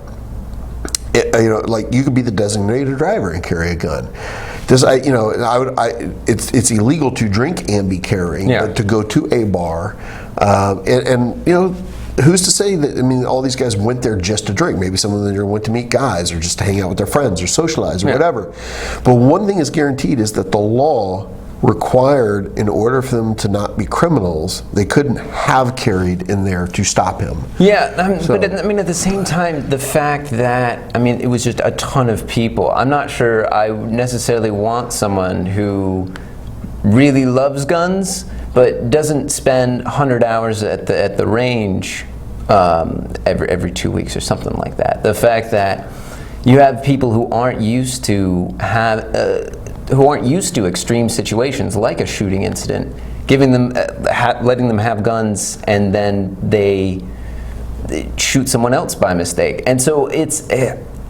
like you could be the designated driver and carry a gun. It's illegal to drink and be carrying, but to go to a bar, who's to say that? I mean, all these guys went there just to drink. Maybe some of them went to meet guys, or just to hang out with their friends, or socialize, or whatever. But one thing is guaranteed is that the law required, in order for them to not be criminals, they couldn't have carried in there to stop him. Yeah, but at the same time, the fact that, it was just a ton of people. I'm not sure I necessarily want someone who really loves guns, but doesn't spend 100 hours at the range every 2 weeks or something like that. The fact that you have people who aren't used to extreme situations like a shooting incident, giving them, letting them have guns, and then they shoot someone else by mistake. And so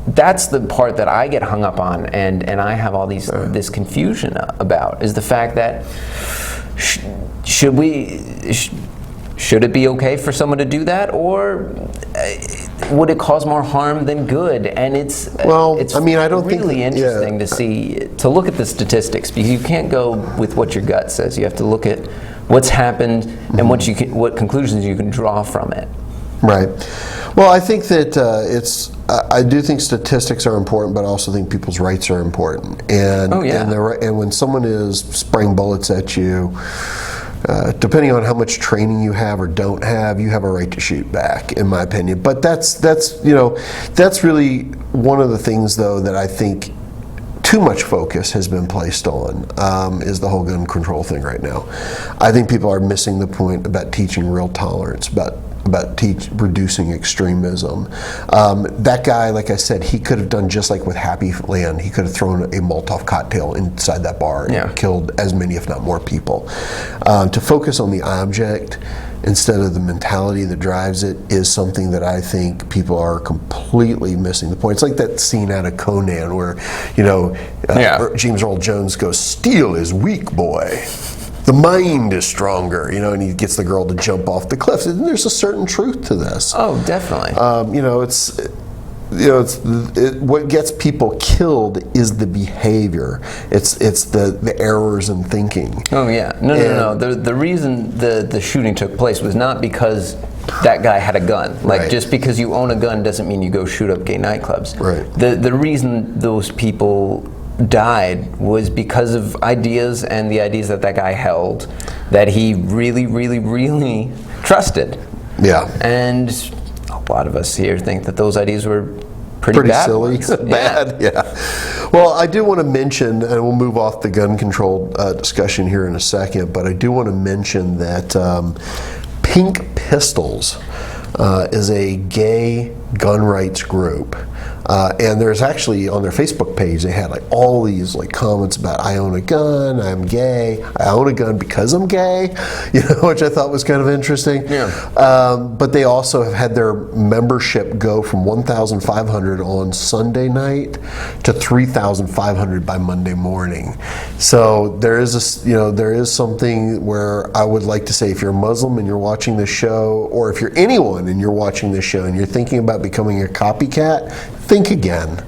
that's the part that I get hung up on, and I have all this confusion about, is the fact that should it be okay for someone to do that, or would it cause more harm than good? And it's I don't think really interesting to look at the statistics, because you can't go with what your gut says. You have to look at what's happened and what conclusions you can draw from it. Right. Well, I think that I do think statistics are important, but I also think people's rights are important. And and when someone is spraying bullets at you, depending on how much training you have or don't have, you have a right to shoot back, in my opinion. But that's really one of the things, though, that I think too much focus has been placed on, is the whole gun control thing right now. I think people are missing the point about teaching real tolerance, about reducing extremism. That guy, like I said, he could have done just like with Happy Land. He could have thrown a Molotov cocktail inside that bar and killed as many, if not more, people. To focus on the object instead of the mentality that drives it is something that I think people are completely missing the point. It's like that scene out of Conan where, James Earl Jones goes, "Steel is weak, boy. The mind is stronger," and he gets the girl to jump off the cliff. And there's a certain truth to this. Oh, definitely. What gets people killed is the behavior. It's the errors in thinking. Oh yeah, no. The reason the shooting took place was not because that guy had a gun. Just because you own a gun doesn't mean you go shoot up gay nightclubs. Right. The reason those people died was because of ideas, and the ideas that guy held that he really, really, really trusted. Yeah. And a lot of us here think that those ideas were pretty bad silly, ones. bad. Yeah. Well, I do want to mention, and we'll move off the gun control discussion here in a second, but I do want to mention that Pink Pistols is a gay gun rights group. And there's actually on their Facebook page they had like all these like comments about I own a gun, I'm gay, I own a gun because I'm gay, which I thought was kind of interesting. Yeah. But they also have had their membership go from 1,500 on Sunday night to 3,500 by Monday morning. So there is there is something where I would like to say if you're a Muslim and you're watching this show, or if you're anyone and you're watching this show and you're thinking about becoming a copycat, think again.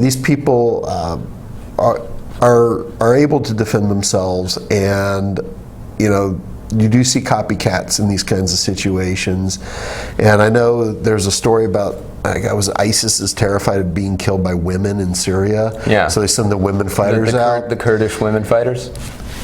These people are able to defend themselves, and you do see copycats in these kinds of situations. And I know there's a story about ISIS is terrified of being killed by women in Syria. Yeah. So they send the women fighters out. The Kurdish women fighters.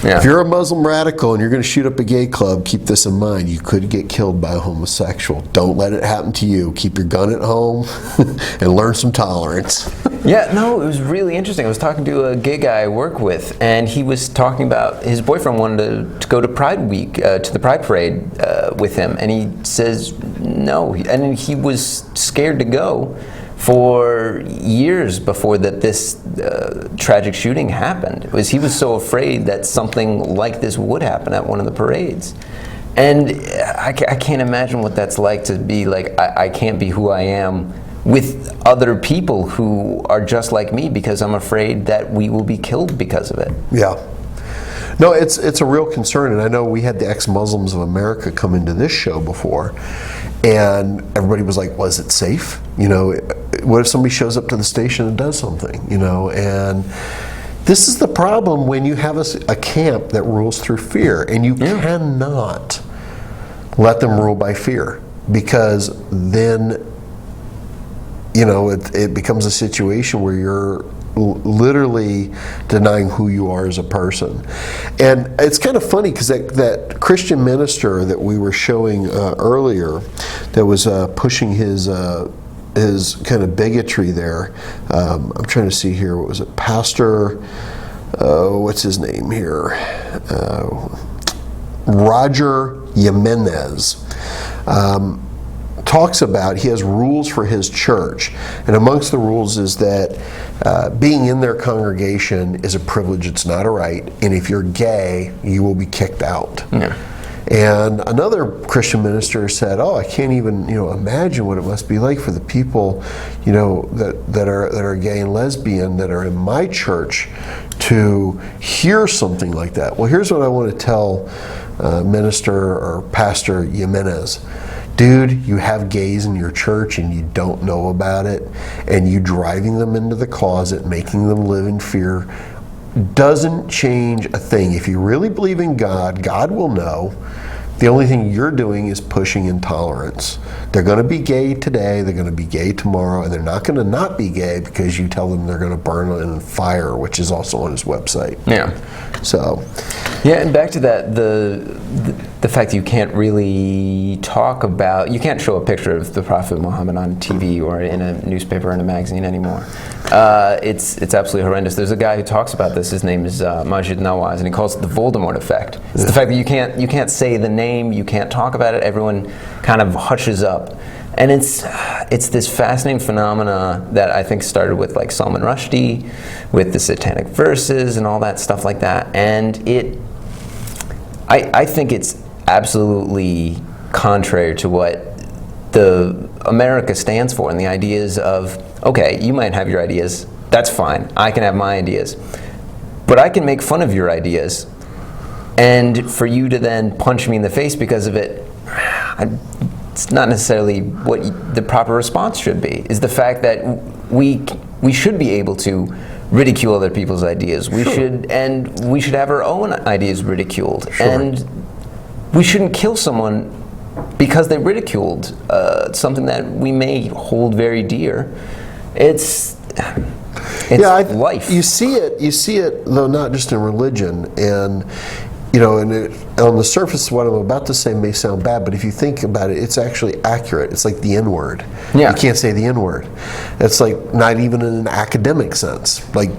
Yeah. If you're a Muslim radical and you're going to shoot up a gay club, keep this in mind. You could get killed by a homosexual. Don't let it happen to you. Keep your gun at home and learn some tolerance. Yeah, no, it was really interesting. I was talking to a gay guy I work with, and he was talking about his boyfriend wanted to go to Pride Week, to the Pride Parade with him, and he says no. And he was scared to go for years before this tragic shooting happened. He was so afraid that something like this would happen at one of the parades. And I can't imagine what that's like to be like, I can't be who I am with other people who are just like me because I'm afraid that we will be killed because of it. Yeah. No, it's a real concern, and I know we had the Ex-Muslims of America come into this show before, and everybody was like, was it safe? What if somebody shows up to the station and does something? And this is the problem when you have a camp that rules through fear, and you cannot let them rule by fear, because then it becomes a situation where you're literally denying who you are as a person. And it's kind of funny because that Christian minister that we were showing earlier that was pushing his kind of bigotry there, I'm trying to see here, what was it, Pastor, what's his name here, Roger Jimenez, talks about, he has rules for his church, and amongst the rules is that being in their congregation is a privilege, it's not a right, and if you're gay, you will be kicked out. Yeah. And another Christian minister said, I can't even imagine what it must be like for the people that are gay and lesbian that are in my church to hear something like that. Well, here's what I want to tell Minister or Pastor Jimenez. Dude, you have gays in your church and you don't know about it, and you driving them into the closet, making them live in fear, doesn't change a thing. If you really believe in God, God will know. The only thing you're doing is pushing intolerance. They're going to be gay today, they're going to be gay tomorrow, and they're not going to not be gay because you tell them they're going to burn in fire, which is also on his website. Yeah. So. Yeah, and back to that, the fact that you can't really talk about, you can't show a picture of the Prophet Muhammad on TV or in a newspaper or in a magazine anymore. It's absolutely horrendous. There's a guy who talks about this. His name is Majid Nawaz, and he calls it the Voldemort effect. It's the fact that you can't say the name, you can't talk about it. Everyone kind of hushes up, and it's this fascinating phenomena that I think started with like Salman Rushdie, with the satanic verses and all that stuff like that. And I think it's absolutely contrary to what the America stands for, and the ideas of, okay, you might have your ideas, that's fine, I can have my ideas, but I can make fun of your ideas, and for you to then punch me in the face because of it, it's not necessarily what the proper response should be. Is the fact that we should be able to ridicule other people's ideas. We should have our own ideas ridiculed, and we shouldn't kill someone because they ridiculed something that we may hold very dear. It's life. You see it though, not just in religion, and on the surface, what I'm about to say may sound bad, but if you think about it, it's actually accurate. It's like the N-word. Yeah. You can't say the N-word. It's like not even in an academic sense, like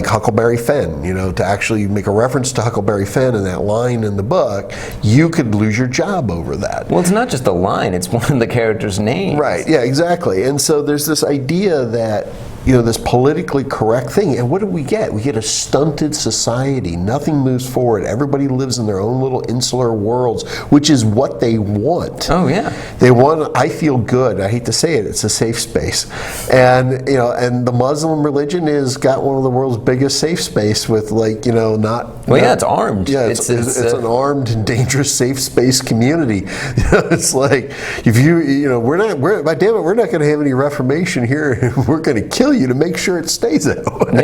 Huckleberry Finn, to actually make a reference to Huckleberry Finn in that line in the book, you could lose your job over that. Well, it's not just a line, it's one of the characters' names. Right, yeah, exactly. And so there's this idea that, this politically correct thing, and what do we get? We get a stunted society. Nothing moves forward. Everybody lives in their own little insular worlds, which is what they want. Oh, yeah. They want, I feel good. I hate to say it, it's a safe space. And, and the Muslim religion has got one of the world's biggest safe space with not... Well, yeah, it's armed. Yeah, it's an armed and dangerous safe space community. It's like, if we're not going to have any reformation here. We're going to kill you to make sure it stays that way.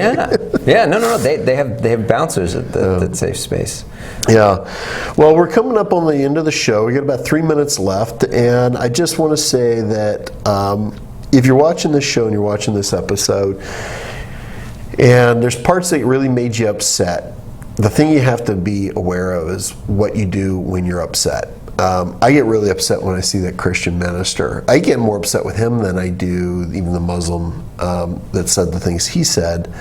Yeah. No. They have bouncers at that safe space. Yeah. Well, we're coming up on the end of the show. We got about 3 minutes left, and I just want to say that if you're watching this show and you're watching this episode, and there's parts that really made you upset, the thing you have to be aware of is what you do when you're upset. I get really upset when I see that Christian minister. I get more upset with him than I do even the Muslim that said the things he said,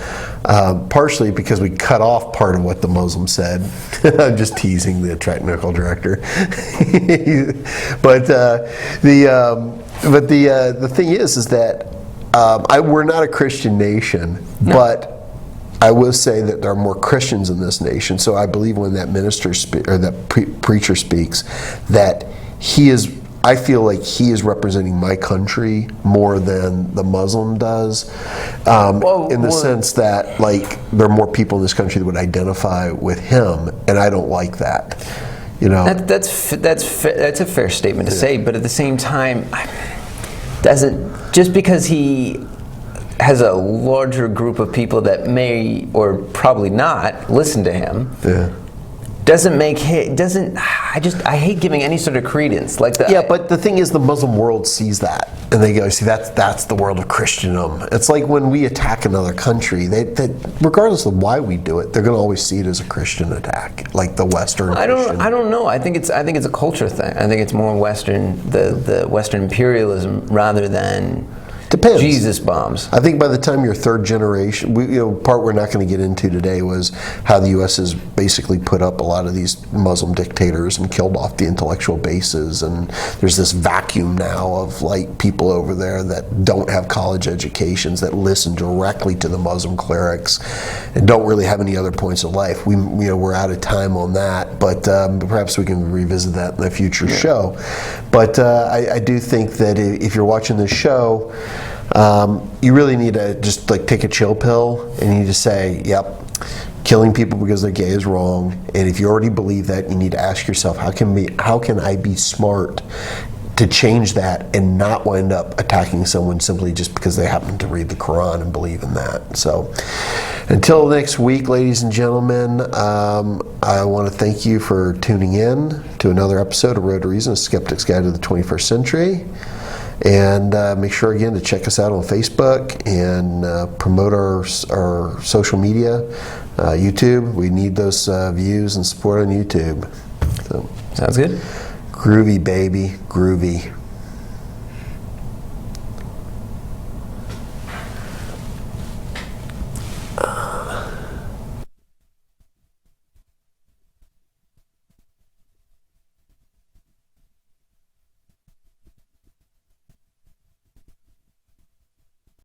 partially because we cut off part of what the Muslim said. I'm just teasing the technical director. But the thing is that we're not a Christian nation, but I will say that there are more Christians in this nation. So I believe when that minister or that preacher speaks, that I feel like he is representing my country more than the Muslim does, in the sense that there are more people in this country that would identify with him, and I don't like that. That's a fair statement to say, but at the same time, just because he has a larger group of people that may or probably not listen to him, I hate giving any sort of credence like that. Yeah, but the thing is, the Muslim world sees that, and they go, see, that's the world of Christendom. It's like when we attack another country, they regardless of why we do it, they're going to always see it as a Christian attack, like the Western. I don't know. I think it's a culture thing. I think it's more Western, the Western imperialism rather than Depends. Jesus bombs. I think by the time you're third generation, part we're not going to get into today was how the U.S. has basically put up a lot of these Muslim dictators and killed off the intellectual bases, and there's this vacuum now of people over there that don't have college educations that listen directly to the Muslim clerics and don't really have any other points of life. We're out of time on that, but perhaps we can revisit that in a future show. But I do think that if you're watching this show, you really need to just take a chill pill, and you need to say, yep, killing people because they're gay is wrong. And if you already believe that, you need to ask yourself, how can I be smart to change that and not wind up attacking someone simply just because they happen to read the Quran and believe in that. So until next week, ladies and gentlemen, I want to thank you for tuning in to another episode of Road to Reason, A Skeptic's Guide to the 21st Century. And make sure again to check us out on Facebook and promote our social media, YouTube. We need those views and support on YouTube. So, sounds good. Groovy, baby, groovy.